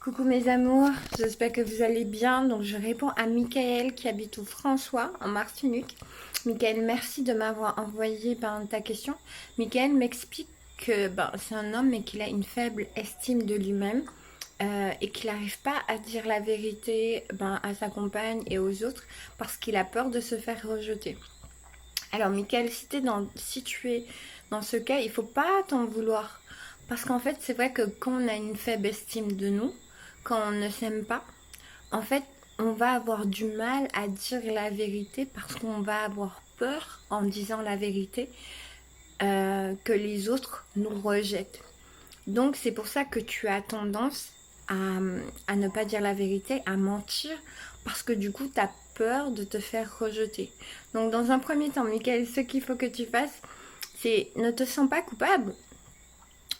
Coucou mes amours, j'espère que vous allez bien. Donc je réponds à Michael qui habite au François en Martinique. Michael, merci de m'avoir envoyé ta question. Michael m'explique que c'est un homme mais qu'il a une faible estime de lui-même et qu'il n'arrive pas à dire la vérité à sa compagne et aux autres parce qu'il a peur de se faire rejeter. Alors Michael, si tu es dans ce cas, il faut pas t'en vouloir. Parce qu'en fait, c'est vrai que quand on a une faible estime de nous, quand on ne s'aime pas, en fait, on va avoir du mal à dire la vérité parce qu'on va avoir peur en disant la vérité que les autres nous rejettent. Donc c'est pour ça que tu as tendance à ne pas dire la vérité, à mentir, parce que du coup tu as peur de te faire rejeter. Donc dans un premier temps, Michael, ce qu'il faut que tu fasses, c'est ne te sens pas coupable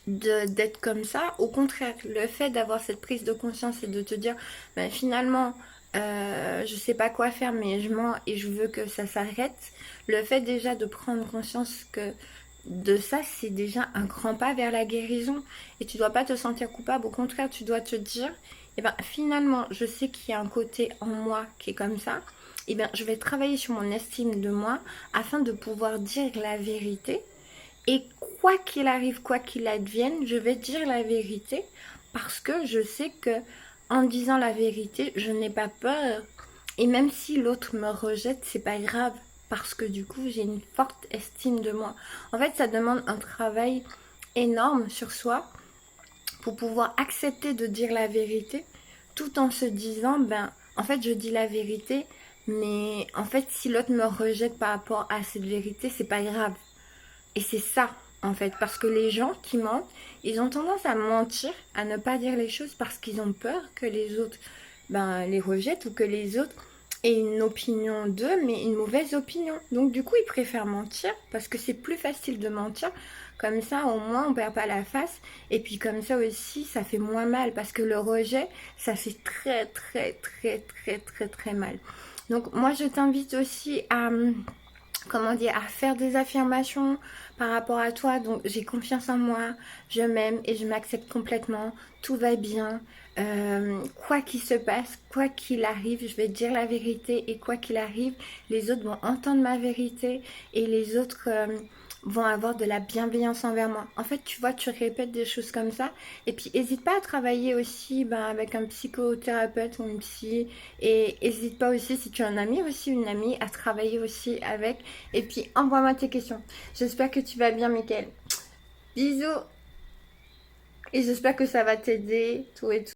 d'être comme ça. Au contraire, le fait d'avoir cette prise de conscience et de te dire finalement je sais pas quoi faire mais je mens et je veux que ça s'arrête. Le fait déjà de prendre conscience que de ça, c'est déjà un grand pas vers la guérison et tu dois pas te sentir coupable. Au contraire, tu dois te dire finalement je sais qu'il y a un côté en moi qui est comme ça. Je vais travailler sur mon estime de moi afin de pouvoir dire la vérité. Et quoi qu'il arrive, quoi qu'il advienne, je vais dire la vérité parce que je sais que en disant la vérité, je n'ai pas peur. Et même si l'autre me rejette, c'est pas grave parce que du coup, j'ai une forte estime de moi. En fait, ça demande un travail énorme sur soi pour pouvoir accepter de dire la vérité tout en se disant en fait, je dis la vérité, mais en fait, si l'autre me rejette par rapport à cette vérité, c'est pas grave. Et c'est ça, en fait, parce que les gens qui mentent, ils ont tendance à mentir, à ne pas dire les choses parce qu'ils ont peur que les autres les rejettent ou que les autres aient une opinion d'eux, mais une mauvaise opinion. Donc du coup, ils préfèrent mentir parce que c'est plus facile de mentir. Comme ça, au moins, on perd pas la face. Et puis comme ça aussi, ça fait moins mal parce que le rejet, ça fait très, très, très, très, très, très mal. Donc moi, je t'invite aussi à faire des affirmations par rapport à toi. Donc j'ai confiance en moi, je m'aime et je m'accepte complètement, tout va bien. Quoi qu'il se passe, quoi qu'il arrive, je vais dire la vérité et quoi qu'il arrive, les autres vont entendre ma vérité et les autres vont avoir de la bienveillance envers moi. En fait, tu vois, tu répètes des choses comme ça et puis n'hésite pas à travailler aussi avec un psychothérapeute ou une psy et n'hésite pas aussi si tu as un ami aussi, une amie, à travailler aussi avec et puis envoie-moi tes questions. J'espère que tu vas bien, Mickaël. Bisous et j'espère que ça va t'aider, tout et tout.